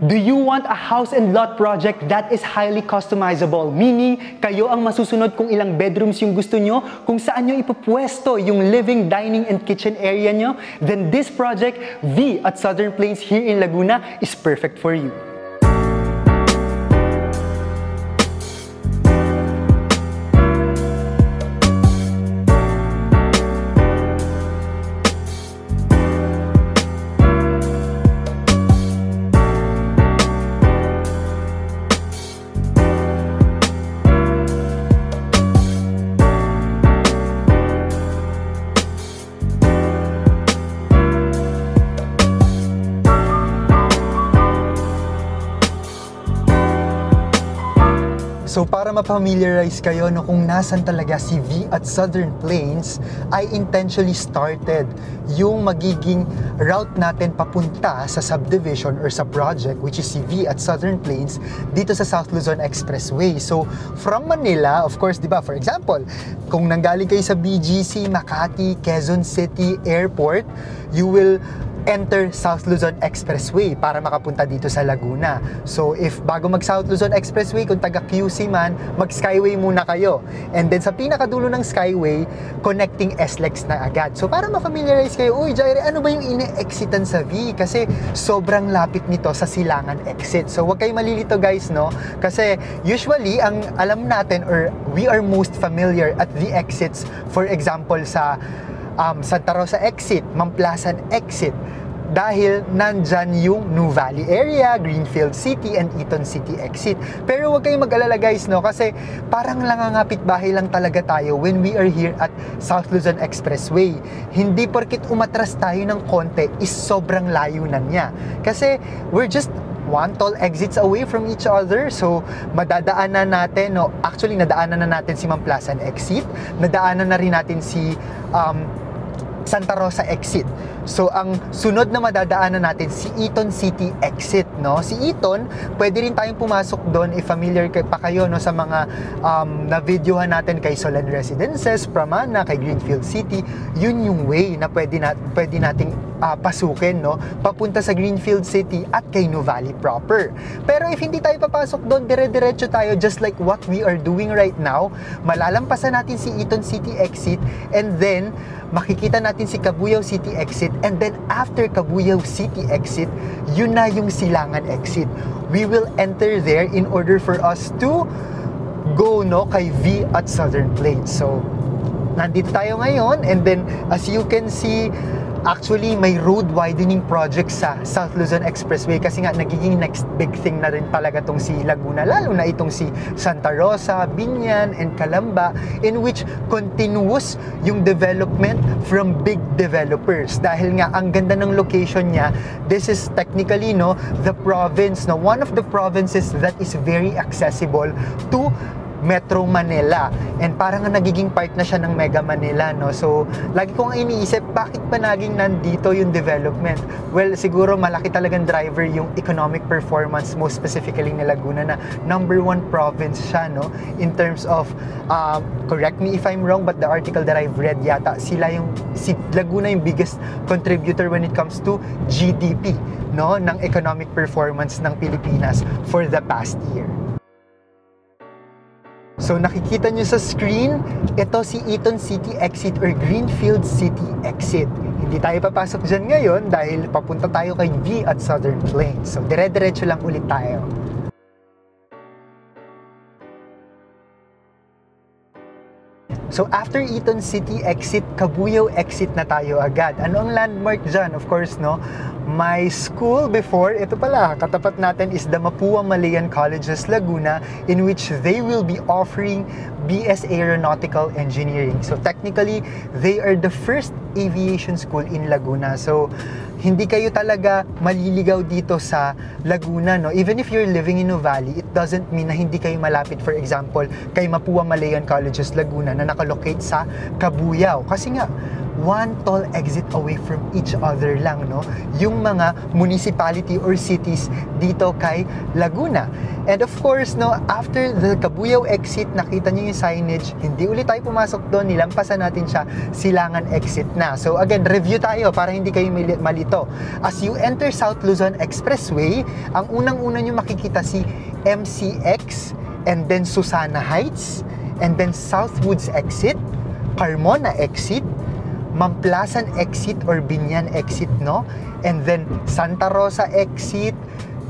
Do you want a house and lot project that is highly customizable? Meaning, kayo ang masusunod kung ilang bedrooms yung gusto nyo, kung saan nyo ipupwesto yung living, dining, and kitchen area nyo? Then this project, V at Southern Plains here in Laguna, is perfect for you. So para ma-familiarize kayo kung nasan talaga si V at Southern Plains, I intentionally started yung magiging route natin papunta sa subdivision or sa project, which is si V at Southern Plains, dito sa South Luzon Expressway. So from Manila, of course, di ba, for example, kung nanggaling kayo sa BGC, Makati, Quezon City Airport, you will enter South Luzon Expressway para makapunta dito sa Laguna. So if bago mag South Luzon Expressway, kung taga QC man, mag Skyway muna kayo. And then sa pinakadulo ng Skyway, connecting SLEX na agad. So para ma-familiarize kayo, uy Jaire, ano ba yung ine-exitan sa V? Kasi sobrang lapit nito sa Silangan exit. So wag kayo malilito guys, no? Kasi usually, ang alam natin or we are most familiar at the exits, for example sa Santa Rosa exit, Mamplasan exit, dahil nandyan yung New Valley area, Greenfield City, and Eton City exit. Pero huwag kayong mag-alala guys, no? Kasi parang langangapit bahay lang talaga tayo when we are here at South Luzon Expressway. Hindi porkit umatras tayo ng konti is sobrang layo na niya. Kasi we're just one tall exits away from each other. So madadaanan natin, no? Actually nadaanan na natin si Mamplasan exit, nadaanan na rin natin si Santa Rosa exit. So ang sunod na madadaanan natin si Eton City exit, no? Si Eton, pwede rin tayong pumasok doon if familiar pa kayo, no, sa mga na-videohan natin kay Solan Residences, Pramana, kay Greenfield City. Yun yung way na pwede nating pasukin, no, papunta sa Greenfield City at kay New Valley proper. Pero if hindi tayo papasok doon, dire-diretso tayo just like what we are doing right now. Malalampasan natin si Eton City exit and then makikita natin si Cabuyao City exit, and then after Cabuyao City exit, yun na yung Silangan exit. We will enter there in order for us to go, no, kay V at Southern Plains. So nandito tayo ngayon, and then as you can see, actually may road widening project sa South Luzon Expressway kasi nga nagiging next big thing na rin talaga tong si Laguna, lalo na itong si Santa Rosa, Binyan, and Calamba, in which continuous yung development from big developers. Dahil nga ang ganda ng location niya, this is technically, no, the province, no, one of the provinces that is very accessible to Metro Manila, and parang nagiging part na siya ng Mega Manila, no? So lagi kong iniisip, bakit pa naging nandito yung development? Well, siguro malaki talagang driver yung economic performance, most specifically ni Laguna, na #1 province siya, no, in terms of correct me if I'm wrong, but the article that I've read, yata si Laguna yung biggest contributor when it comes to GDP, no, ng economic performance ng Pilipinas for the past year. So nakikita nyo sa screen, ito si Eton City exit or Greenfield City exit. Hindi tayo papasok dyan ngayon dahil papunta tayo kay V at Southern Plains. So dire-diretso lang ulit tayo. So after Eton City exit, Cabuyao exit na tayo agad. Ano ang landmark dyan? Of course, no, my school before, ito pala, katapat natin is the Mapua Malayan Colleges Laguna, in which they will be offering BS Aeronautical Engineering. So technically, they are the first aviation school in Laguna. So hindi kayo talaga maliligaw dito sa Laguna, no? Even if you're living in Nuvali, it doesn't mean na hindi kayo malapit, for example, kay Mapua Malayan Colleges Laguna na nakalocate sa Cabuyao. Kasi nga, one tall exit away from each other lang, no? Yung mga municipality or cities dito kay Laguna. And of course, no, after the Cabuyao exit, nakita niyo yung signage, hindi ulit tayo pumasok doon, nilampasan natin siya, Silangan exit na. So again, review tayo para hindi kayo malito. As you enter South Luzon Expressway, ang unang-una niyo makikita si MCX, and then Susana Heights, and then Southwoods exit, Carmona exit, Mamplasan exit or Binyan exit, no? And then Santa Rosa exit,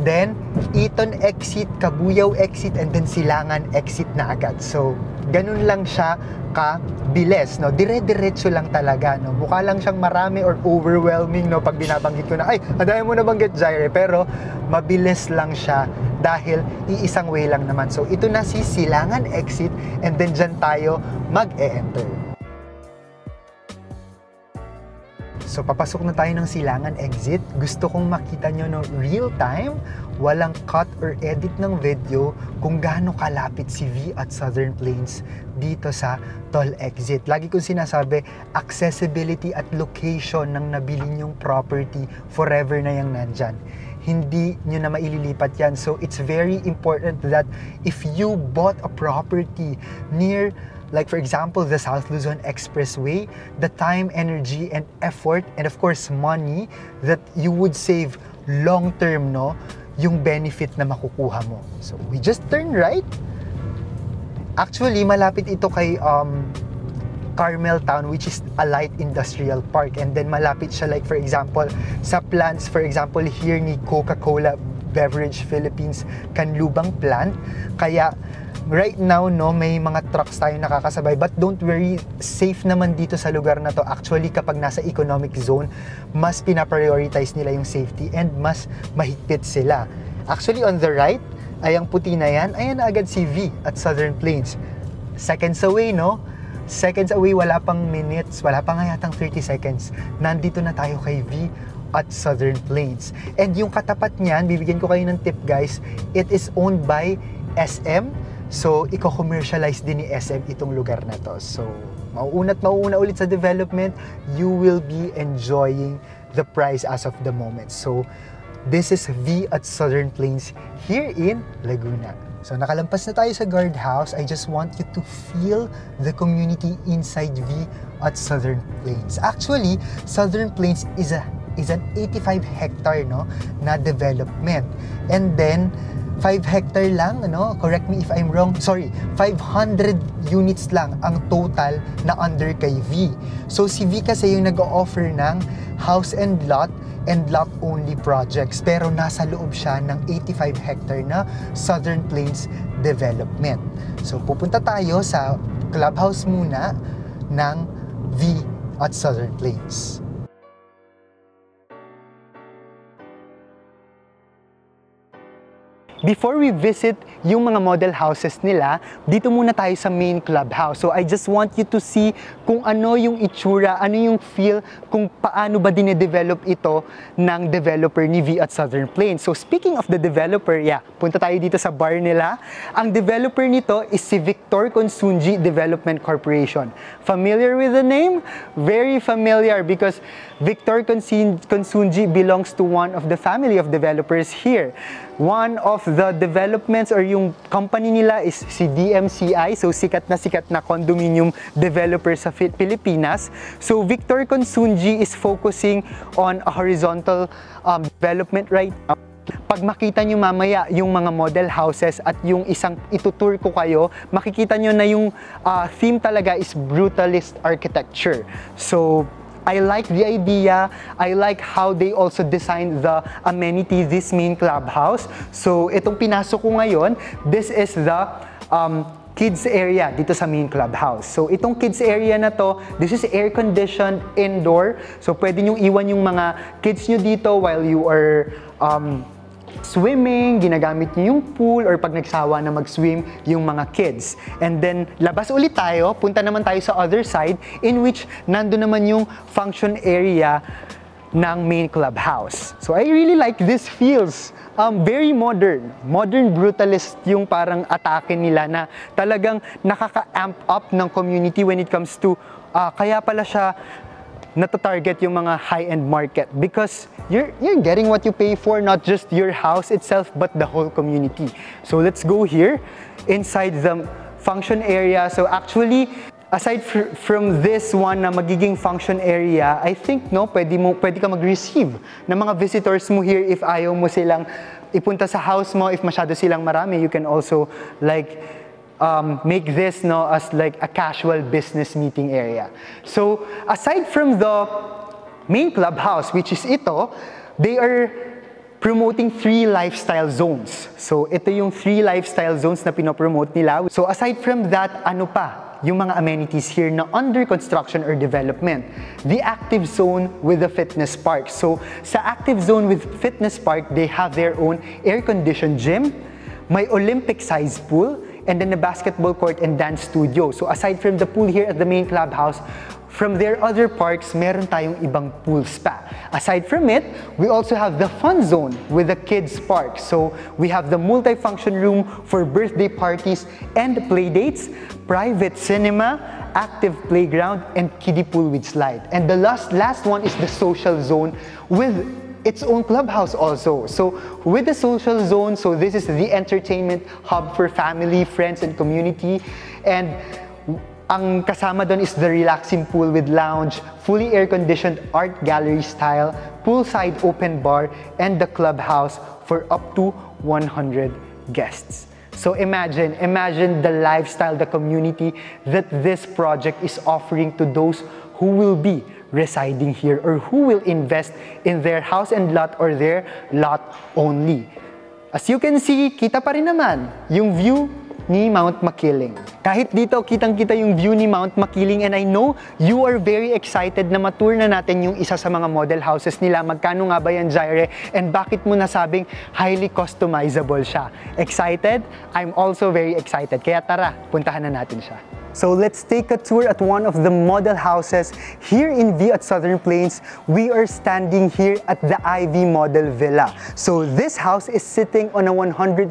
then Eton exit, Cabuyao exit, and then Silangan exit na agad. So, ganun lang siya kabilis, no? Dire-diretso lang talaga, no? Mukha lang siyang marami or overwhelming, no? Pag binabanggit ko na, ay, madami mo na banggit, Jaire, pero mabilis lang siya dahil iisang way lang naman. So, ito na si Silangan exit, and then dyan tayo mag-e-enter. So, papasok na tayo ng Silangan exit. Gusto kong makita nyo, no, real time, walang cut or edit ng video kung gaano kalapit si V at Southern Plains dito sa toll exit. Lagi kong sinasabi, accessibility at location ng nabili nyong property, forever na yung nandyan. Hindi nyo na maililipat yan. So, it's very important that if you bought a property near, like for example, the South Luzon Expressway, the time, energy, and effort, and of course, money that you would save long-term, no, yung benefit na makukuha mo. So, we just turn right. Actually, malapit ito kay Carmel Town, which is a light industrial park, and then malapit siya, like for example, sa plants, for example, here ni Coca-Cola Beverage Philippines Canlubang plant. Kaya right now, no, may mga trucks tayo nakakasabay, but don't worry, safe naman dito sa lugar na to. Actually, kapag nasa economic zone, mas pinaprioritize nila yung safety and mas mahigpit sila. Actually, on the right, ay ang puti na yan, ayan na agad si V at Southern Plains. Seconds away, no? Seconds away, wala pang minutes, wala pa nga yatang 30 seconds. Nandito na tayo kay V at Southern Plains. And yung katapat niyan, bibigyan ko kayo ng tip, guys, it is owned by SM. So, i-commercialize din ni SM itong lugar na to. So, mauuna ulit sa development, you will be enjoying the price as of the moment. So, this is V at Southern Plains here in Laguna. So, nakalampas na tayo sa guardhouse. I just want you to feel the community inside V at Southern Plains. Actually, Southern Plains is an 85 hectare, no, na development. And then, 5 hectare lang, ano? Correct me if I'm wrong. Sorry, 500 units lang ang total na under kay V. So, si V kasi yung nag-o-offer ng house and lot only projects, pero nasa loob siya ng 85 hectare na Southern Plains development. So, pupunta tayo sa clubhouse muna ng V at Southern Plains. Before we visit yung mga model houses nila, dito muna tayo sa main clubhouse. So I just want you to see kung ano yung itsura, ano yung feel, kung paano ba dine-develop ito ng developer ni V at Southern Plains. So speaking of the developer, punta tayo dito sa bar nila. Ang developer nito is si Victor Consunji Development Corporation. Familiar with the name? Very familiar because Victor Consunji belongs to one of the family of developers here. One of the developments or yung company nila is si DMCI, so sikat na condominium developer sa Pilipinas. So Victor Consunji is focusing on a horizontal development right now. Pag makita nyo mamaya yung mga model houses at yung isang itutour ko kayo, makikita nyo na yung theme talaga is brutalist architecture. So I like the idea. I like how they also designed the amenities, this main clubhouse. So, itong pinasok ko ngayon, this is the kids area dito sa main clubhouse. So, itong kids area na to, this is air-conditioned indoor. So, pwede nyo iwan yung mga kids nyo dito while you are swimming, ginagamit niyo yung pool, or pag nagsawa na mag-swim yung mga kids. And then, labas ulit tayo, punta naman tayo sa other side, in which nando naman yung function area ng main clubhouse. So, I really like this feels. Very modern brutalist yung parang atake nila na talagang nakaka-amp up ng community when it comes to, kaya pala siya nata-target yung mga high-end market because you're getting what you pay for, not just your house itself but the whole community. So let's go here inside the function area. So actually, aside from this one na magiging function area, I think pwede ka mag-receive ng mga visitors mo here if ayaw mo silang ipunta sa house mo. If masyado silang marami, you can also like make this as like a casual business meeting area. So aside from the main clubhouse, which is ito, they are promoting 3 lifestyle zones. So ito yung 3 lifestyle zones na pinopromote nila. So aside from that, ano pa yung mga amenities here na under construction or development? The active zone with the fitness park. So sa active zone with fitness park, they have their own air-conditioned gym, may Olympic-sized pool, and then the basketball court and dance studio. So aside from the pool here at the main clubhouse, from their other parks, meron tayong ibang pool spa. Aside from it, we also have the fun zone with the kids park. So we have the multi-function room for birthday parties and play dates, private cinema, active playground, and kiddie pool with slide. And the last one is the social zone with its own clubhouse also. So with the social zone, so this is the entertainment hub for family, friends, and community. And ang kasama doon is the relaxing pool with lounge, fully air-conditioned art gallery style, poolside open bar, and the clubhouse for up to 100 guests. So imagine the lifestyle, the community that this project is offering to those who will be residing here or who will invest in their house and lot or their lot only. As you can see, kita pa rin naman yung view ni Mount Makiling. Kahit dito, kitang-kita yung view ni Mount Makiling, and I know you are very excited na matour na natin yung isa sa mga model houses nila. Magkano nga ba yan, Jaire? And bakit mo nasabing highly customizable siya? Excited? I'm also very excited. Kaya tara, puntahan na natin siya. So let's take a tour at one of the model houses here in V at Southern Plains. We are standing here at the Ivy Model Villa. So this house is sitting on a 150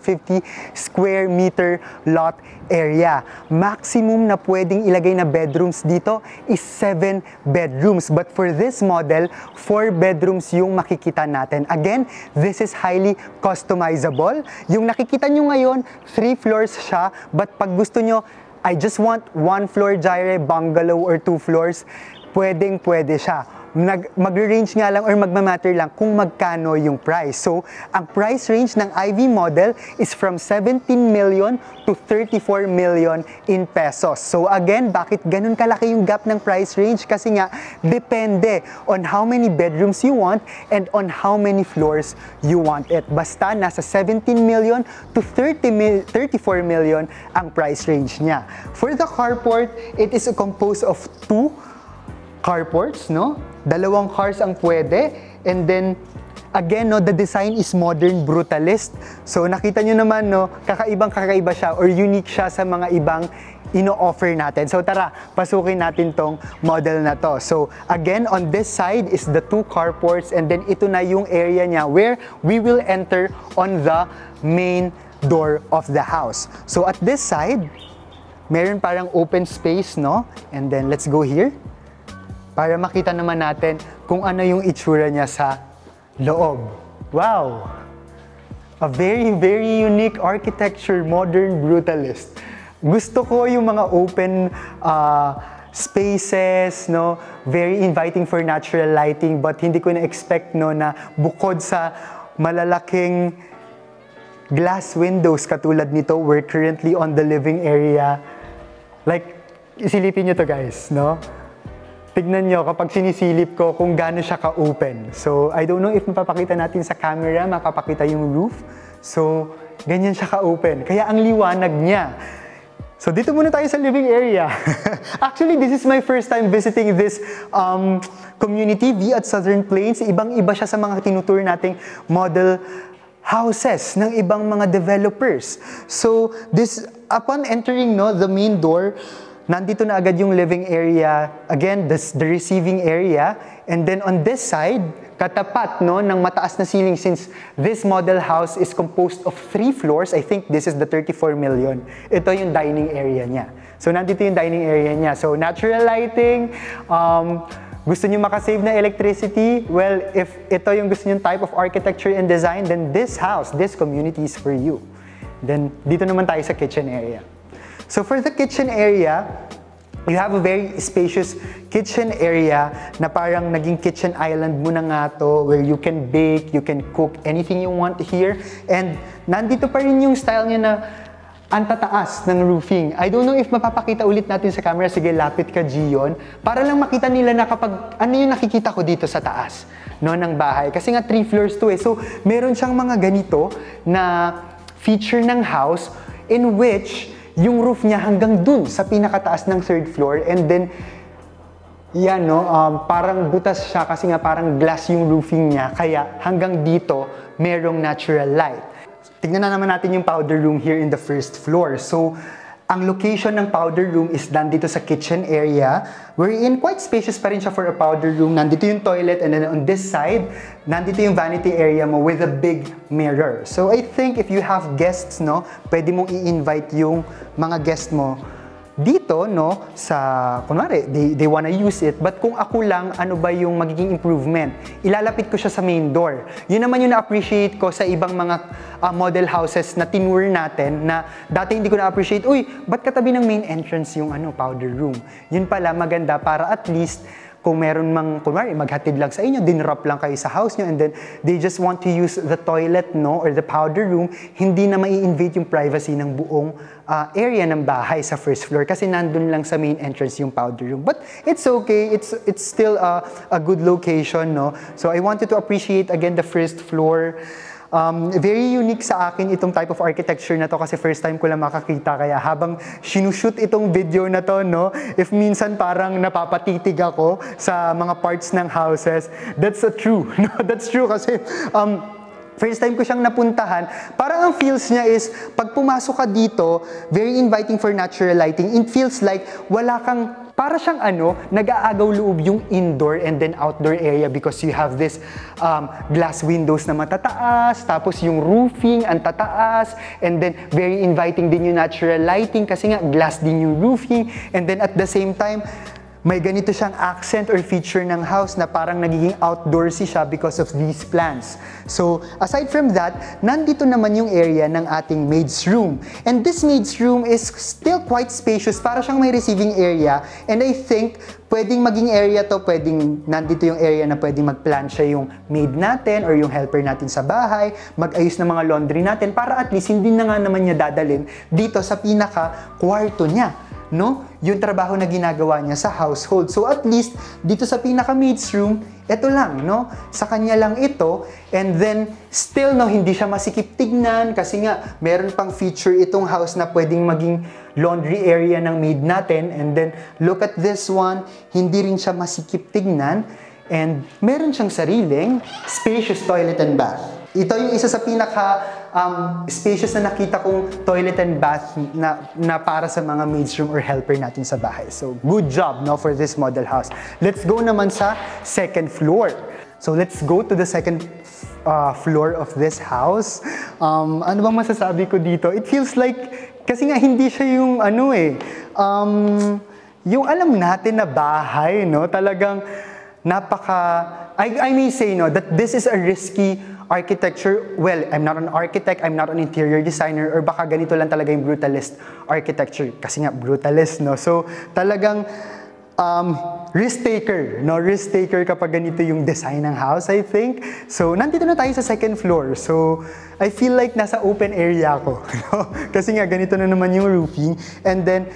square meter lot area. Maximum na pwedeng ilagay na bedrooms dito is 7 bedrooms. But for this model, 4 bedrooms yung makikita natin. Again, this is highly customizable. Yung nakikita nyo ngayon, 3 floors siya. But pag gusto nyo, I just want 1 floor, Jaire, bungalow or 2 floors, pwedeng-pwede siya. Mag-range nga lang or magmamatter lang kung magkano yung price. So, ang price range ng Ivy model is from 17 million to 34 million in pesos. So again, bakit ganun kalaki yung gap ng price range? Kasi nga, depende on how many bedrooms you want and on how many floors you want it. Basta nasa 17 million to 34 million ang price range niya. For the carport, it is composed of 2 carports, no? 2 cars ang pwede. And then, again, the design is modern brutalist. So, nakita nyo naman, kakaibang-kakaiba siya or unique siya sa mga ibang ino-offer natin. So, tara, pasukin natin tong model na to. So, again, on this side is the 2 carports, and then ito na yung area niya where we will enter on the main door of the house. So, at this side, meron parang open space, no? And then, let's go here para makita naman natin kung ano yung itsura niya sa loob. Wow! A very, very unique architecture, modern brutalist. Gusto ko yung mga open spaces, no? Very inviting for natural lighting, but hindi ko na-expect na bukod sa malalaking glass windows katulad nito, we're currently on the living area. Like, isilipin nyo to guys, no? Tignan nyo kapag sinisilip ko kung gaano siya ka-open. So, I don't know if mapapakita natin sa camera, makapakita yung roof. So, ganyan siya ka-open. Kaya ang liwanag niya. So, dito muna tayo sa living area. Actually, this is my first time visiting this community, V at Southern Plains. Ibang-iba siya sa mga tinutur nating model houses ng ibang mga developers. So, upon entering the main door, nandito na agad yung living area, again, the receiving area, and then on this side, katapat ng mataas na ceiling since this model house is composed of 3 floors, I think this is the 34 million. Ito yung dining area niya. So nandito yung dining area niya. So natural lighting, Gusto nyo makasave na electricity? Well, if ito yung gusto nyo type of architecture and design, then this house, this community is for you. Then, dito naman tayo sa kitchen area. So for the kitchen area, you have a very spacious kitchen area na parang naging kitchen island mo na nga to, where you can bake, you can cook anything you want here. And nandito pa rin yung style niya na ang tataas ng roofing. I don't know if mapapakita ulit natin sa camera. Sige, lapit ka, Gion. Para lang makita nila na kapag ano yung nakikita ko dito sa taas, no, ng bahay. Kasi nga 3 floors to eh. So, meron siyang mga ganito na feature ng house in which yung roof niya hanggang dun sa pinakataas ng 3rd floor. And then, yan, no, parang butas siya kasi nga parang glass yung roofing niya. Kaya hanggang dito, merong natural light. Tignan na naman natin yung powder room here in the 1st floor. So, ang location ng powder room is nandito sa kitchen area, wherein quite spacious pa rin siya for a powder room. Nandito yung toilet, and then on this side, nandito yung vanity area mo with a big mirror. So, I think if you have guests, no, pwede mong i-invite yung mga guest mo dito, no, sa, kunwari, they wanna use it. But kung ako lang, ano ba yung magiging improvement? Ilalapit ko siya sa main door. Yun naman yung na-appreciate ko sa ibang mga model houses na tinur natin na dati hindi ko na-appreciate, uy, ba't katabi ng main entrance yung powder room? Yun pala, maganda para at least kung meron mang, kunwari, maghatid lang sa inyo, dinrop lang kayo sa house nyo, and then they just want to use the toilet, no, or the powder room, hindi na mai-invade yung privacy ng buong area ng bahay sa 1st floor kasi nandun lang sa main entrance yung powder room. But it's okay, it's still a good location, no? So I wanted to appreciate again the 1st floor. Very unique sa akin itong type of architecture na to kasi first time ko lang makakita, kaya habang sinushoot itong video na to, no, if minsan parang napapatitig ako sa mga parts ng houses, that's true. No, that's true kasi first time ko siyang napuntahan, parang ang feels niya is, pag pumasok ka dito, very inviting for natural lighting. It feels like wala kang, para siyang nag-aagaw loob yung indoor and then outdoor area because you have this glass windows na matataas, tapos yung roofing ang tataas, and then very inviting din yung natural lighting kasi nga glass din yung roofing, and then at the same time, may ganito siyang accent or feature ng house na parang nagiging outdoorsy siya because of these plants. So, aside from that, nandito naman yung area ng ating maid's room. And this maid's room is still quite spacious. Para siyang may receiving area. And I think, pwedeng maging area to, pwedeng nandito yung area na pwedeng magplansya yung maid natin or yung helper natin sa bahay, mag-ayos ng mga laundry natin para at least hindi na nga naman niya dadalhin dito sa pinaka-kwarto niya. No? Yung trabaho na ginagawa niya sa household. So at least, dito sa pinaka-maid's room, ito lang, no? Sa kanya lang ito, and then still, no, hindi siya masikip tignan kasi nga, meron pang feature itong house na pwedeng maging laundry area ng maid natin, and then look at this one, hindi rin siya masikip tignan, and meron siyang sariling spacious toilet and bath. Ito yung isa sa pinaka spacious na nakita kong toilet and bath na para sa mga maid's room or helper natin sa bahay. So, good job, no, for this model house. Let's go naman sa 2nd floor. So, let's go to the 2nd floor of this house. Ano bang masasabi ko dito? It feels like, kasi nga hindi siya yung yung alam natin na bahay, no? Talagang I may say, no, that this is a risky architecture. Well, I'm not an architect, I'm not an interior designer, or baka ganito lang talaga yung brutalist architecture. Kasi nga, brutalist, no? So, talagang risk taker, no? Risk taker kapag ganito yung design ng house, I think. So, nandito na tayo sa 2nd floor. So, I feel like nasa open area ako. No? Kasi nga, ganito na naman yung roofing. And then,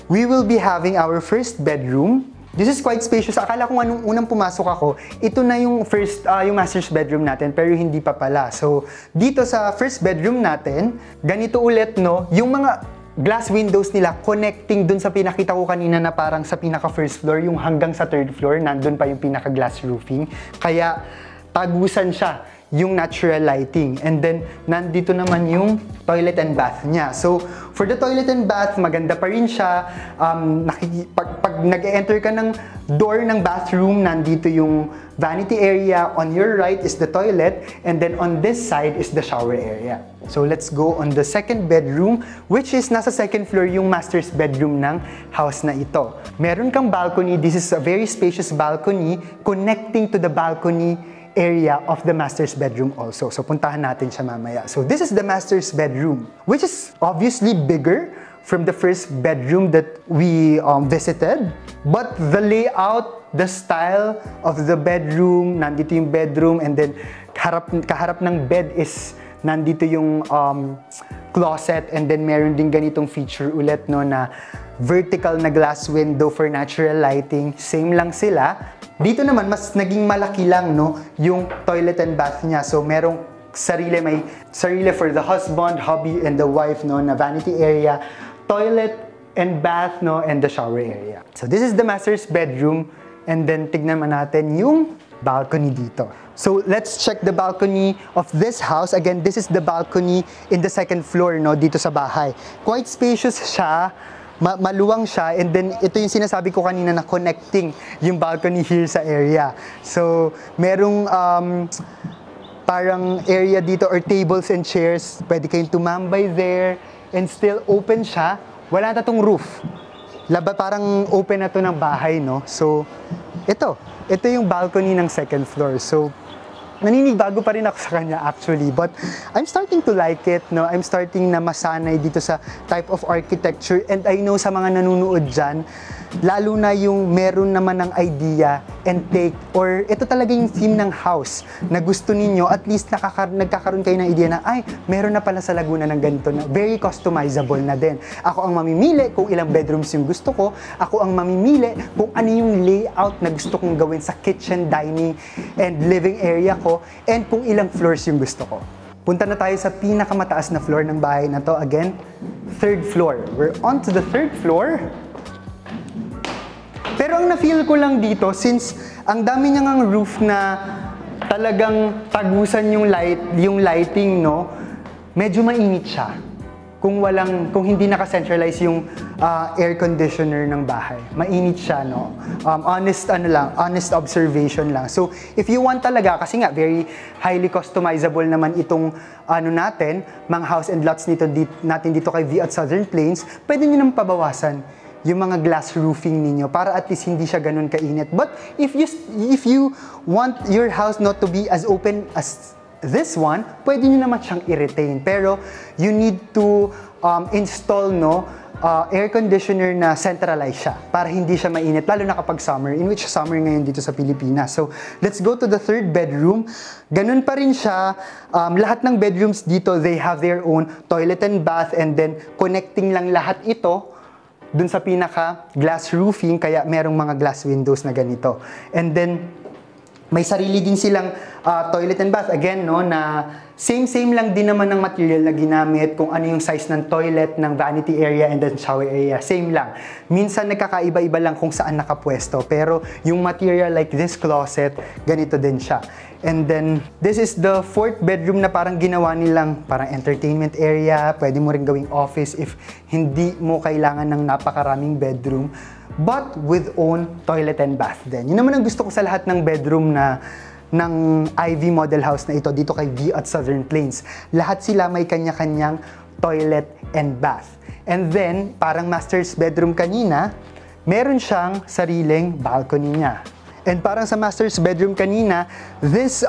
we will be having our 1st bedroom. This is quite spacious. Akala ko nung unang pumasok ako, ito na yung yung master's bedroom natin, pero hindi pa pala. So, dito sa 1st bedroom natin, ganito ulit, no? Yung mga glass windows nila connecting dun sa pinakita ko kanina na parang sa pinaka 1st floor, yung hanggang sa 3rd floor, nandun pa yung pinaka glass roofing. Kaya, tagusan siya yung natural lighting. And then, nandito naman yung toilet and bath niya. So, for the toilet and bath, maganda pa rin siya. Pag nag-enter ka ng door ng bathroom, nandito yung vanity area. On your right is the toilet, and then on this side is the shower area. So, let's go on the second bedroom, which is nasa second floor yung master's bedroom ng house na ito. Meron kang balcony. This is a very spacious balcony connecting to the balcony area of the master's bedroom also. So, puntahan natin siya mamaya. So, this is the master's bedroom, which is obviously bigger from the first bedroom that we visited. But the layout, the style of the bedroom, nandito yung bedroom, and then kaharap ng bed is nandito yung closet, and then meron din ganitong feature ulit, no, na vertical na glass window for natural lighting. Same lang sila. Dito naman, mas naging malaki lang, no, yung toilet and bath niya. So, merong may sarili for the husband, hubby, and the wife, no, na vanity area, toilet and bath, no, and the shower area. So, this is the master's bedroom, and then tignan man natin yung balcony dito. So, let's check the balcony of this house. Again, this is the balcony in the second floor, no, dito sa bahay. Quite spacious siya. Maluwang siya, and then ito yung sinasabi ko kanina na connecting yung balcony here sa area. So, merong parang area dito or tables and chairs. Pwede kayong tumambay there, and still open siya. Wala na tong roof. Parang open na to ng bahay, no? So, ito yung balcony ng second floor. So, naninibago pa rin ako sa kanya actually, but I'm starting to like it, no? I'm starting na masanay dito sa type of architecture, and I know sa mga nanunood dyan, lalo na yung meron naman ng idea and take, or ito talaga yung theme ng house na gusto ninyo, at least nagkakaroon kayo ng idea na, ay, meron na pala sa Laguna ng ganito na very customizable na din. Ako ang mamimili kung ilang bedrooms yung gusto ko, ako ang mamimili kung ano yung layout na gusto kong gawin sa kitchen, dining, and living area ko, and kung ilang floors yung gusto ko. Punta na tayo sa pinakamataas na floor ng bahay na to. Again, third floor. We're on to the third floor. Pero ang na-feel ko lang dito, since ang dami niyang roof na talagang tagusan yung lighting, no, medyo mainit siya. Kung hindi naka-centralize yung air conditioner ng bahay. Mainit siya, no? Honest observation lang. So, if you want talaga, kasi nga, very highly customizable naman itong mga house and lots natin dito kay V at Southern Plains, pwede nyo nang pabawasan yung mga glass roofing ninyo para at least hindi siya ganun kainit. But if you want your house not to be as open as this one, pwede nyo naman siyang i-retain. Pero you need to install, no, air conditioner na centralize siya para hindi siya mainit, lalo na kapag summer, in which summer ngayon dito sa Pilipinas. So, let's go to the third bedroom. Ganun pa rin siya. Lahat ng bedrooms dito, they have their own toilet and bath, and then connecting lang lahat ito dun sa pinaka glass roofing, kaya merong mga glass windows na ganito. And then, may sarili din silang toilet and bath. Again, no, na same lang din naman ng material na ginamit, kung ano yung size ng toilet, ng vanity area, and then shower area. Same lang. Minsan nagkakaiba-iba lang kung saan nakapwesto. Pero yung material like this closet, ganito din siya. And then, this is the fourth bedroom na parang ginawa nilang parang entertainment area. Pwede mo rin gawing office if hindi mo kailangan ng napakaraming bedroom. But with own toilet and bath din. Yun naman ang gusto ko sa lahat ng bedroom ng Ivy model house na ito dito kay V at Southern Plains. Lahat sila may kanya-kanyang toilet and bath. And then, parang master's bedroom kanina, meron siyang sariling balcony niya. And parang sa master's bedroom kanina, this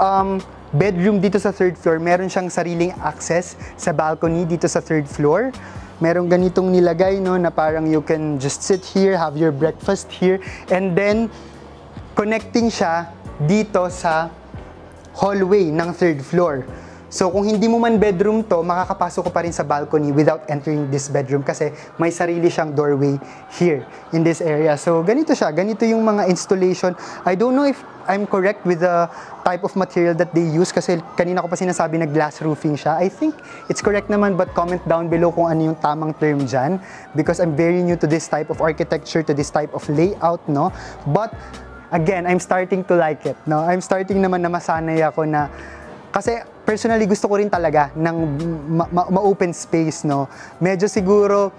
bedroom dito sa third floor, meron siyang sariling access sa balcony dito sa third floor. Merong ganitong nilagay, no, na parang you can just sit here, have your breakfast here, and then connecting siya dito sa hallway ng third floor. So, kung hindi mo man bedroom to, makakapasok ko pa rin sa balcony without entering this bedroom kasi may sarili siyang doorway here in this area. So, ganito siya. Ganito yung mga installation. I don't know if I'm correct with the type of material that they use kasi kanina ko pa sinasabi na glass roofing siya. I think it's correct naman, but comment down below kung ano yung tamang term dyan because I'm very new to this type of architecture, to this type of layout, no? But, again, I'm starting to like it, no? I'm starting naman na masanay ako na Kasi personally gusto ko rin talaga ng ma-open space, no. Medyo siguro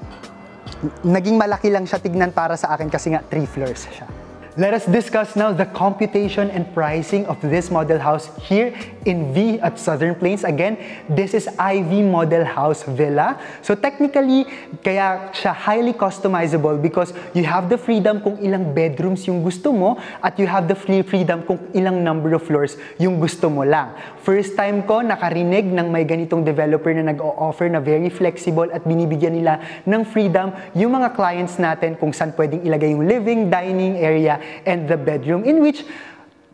naging malaki lang siya tignan para sa akin kasi nga 3 floors siya. Let us discuss now the computation and pricing of this model house here in V at Southern Plains. Again, this is IV Model House Villa. So technically, kaya siya highly customizable because you have the freedom kung ilang bedrooms yung gusto mo at you have the freedom kung ilang number of floors yung gusto mo lang. First time ko nakarinig ng may ganitong developer na nag-o-offer na very flexible at binibigyan nila ng freedom yung mga clients natin kung saan pwedeng ilagay yung living, dining area, and the bedroom, in which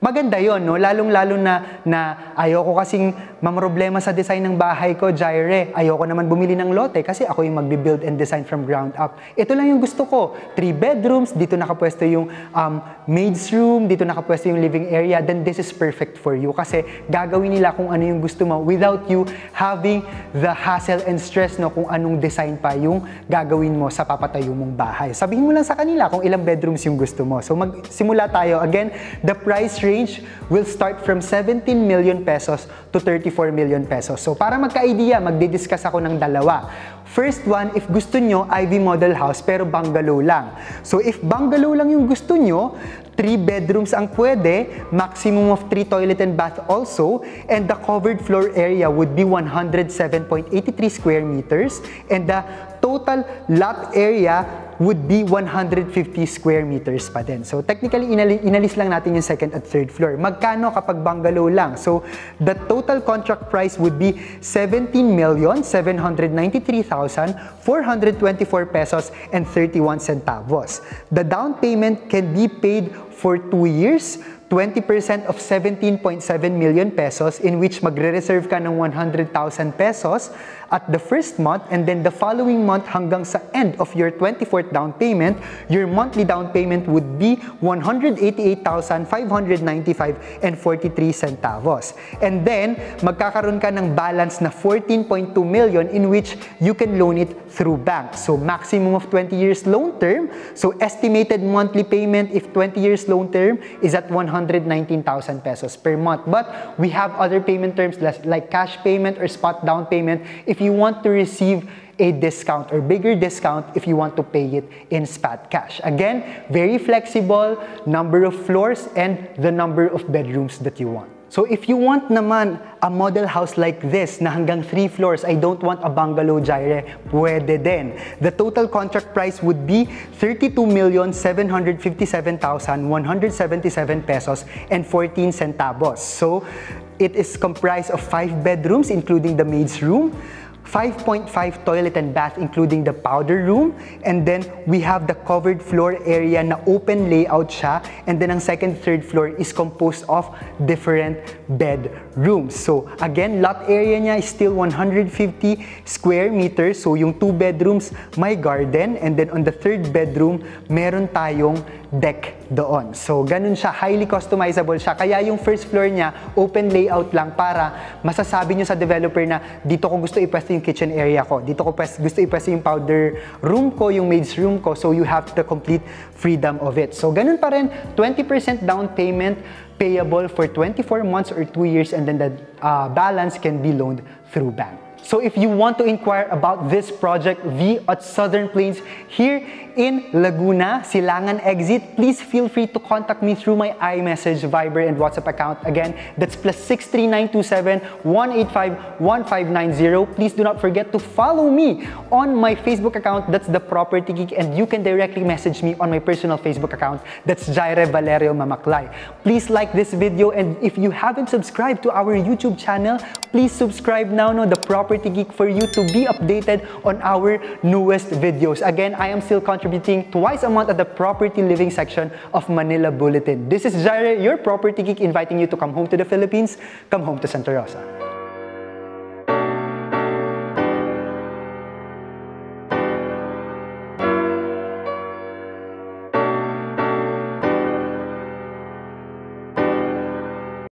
maganda yon, no? Lalong-lalo na ayoko kasing mamroblema sa design ng bahay ko, Jaire. Ayoko naman bumili ng lote kasi ako yung magbi-build and design from ground up. Ito lang yung gusto ko. 3 bedrooms, dito nakapwesto yung maid's room, dito nakapwesto yung living area, then this is perfect for you kasi gagawin nila kung ano yung gusto mo without you having the hassle and stress, no, kung anong design pa yung gagawin mo sa papatayo mong bahay. Sabihin mo lang sa kanila kung ilang bedrooms yung gusto mo. So magsimula tayo. Again, the price range will start from 17 million pesos to 34 million pesos. So para magka-idea, magdi-discuss ako ng dalawa. First one, if gusto nyo, IV model house pero bungalow lang. So if bungalow lang yung gusto nyo, 3 bedrooms ang pwede, maximum of 3 toilet and bath also, and the covered floor area would be 107.83 square meters, and the total lot area would be 150 square meters pa din. So technically, inalis lang natin yung second at third floor. Magkano kapag bungalow lang? So the total contract price would be 17,793,424 pesos and 31 centavos. The down payment can be paid for 2 years, 20% of 17.7 million pesos, in which magre-reserve ka ng 100,000 pesos at the first month, and then the following month hanggang sa end of your 24th down payment, your monthly down payment would be 188,595 and 43 centavos. And then, magkakaroon ka ng balance na 14.2 million in which you can loan it through bank. So, maximum of 20 years loan term. So, estimated monthly payment if 20 years loan term is at 119,000 pesos per month. But we have other payment terms like cash payment or spot down payment if you want to receive a discount or bigger discount if you want to pay it in spot cash. Again, very flexible, number of floors and the number of bedrooms that you want. So if you want naman a model house like this na hanggang 3 floors, I don't want a bungalow, Jaire, pwede din. The total contract price would be 32,757,177 pesos and 14 centavos. So it is comprised of 5 bedrooms including the maid's room, 5.5 toilet and bath including the powder room, and then we have the covered floor area na open layout siya, and then ang second, third floor is composed of different bedrooms. So again, lot area niya is still 150 square meters. So yung 2 bedrooms may garden, and then on the third bedroom meron tayong deck doon. So ganun siya, highly customizable siya. Kaya yung first floor niya open layout lang para masasabi niyo sa developer na dito ko gusto ipwesto yung kitchen area ko, dito ko gusto ipwesto yung powder room ko, yung maid's room ko, so you have the complete freedom of it. So ganun pa rin, 20% down payment payable for 24 months or 2 years, and then the balance can be loaned through bank. So if you want to inquire about this project, V at Southern Plains here in Laguna, Silangan Exit, please feel free to contact me through my iMessage, Viber, and WhatsApp account. Again, that's +6 3927 185 1590. Please do not forget to follow me on my Facebook account, that's The Property Geek, and you can directly message me on my personal Facebook account, that's Jaire Valerio Mamaklay. Please like this video, and if you haven't subscribed to our YouTube channel, please subscribe now, The Property Geek, for you to be updated on our newest videos. Again, I am still contributing twice a month at the property living section of Manila Bulletin. This is Jaire, your Property Geek, inviting you to come home to the Philippines, come home to Santa Rosa.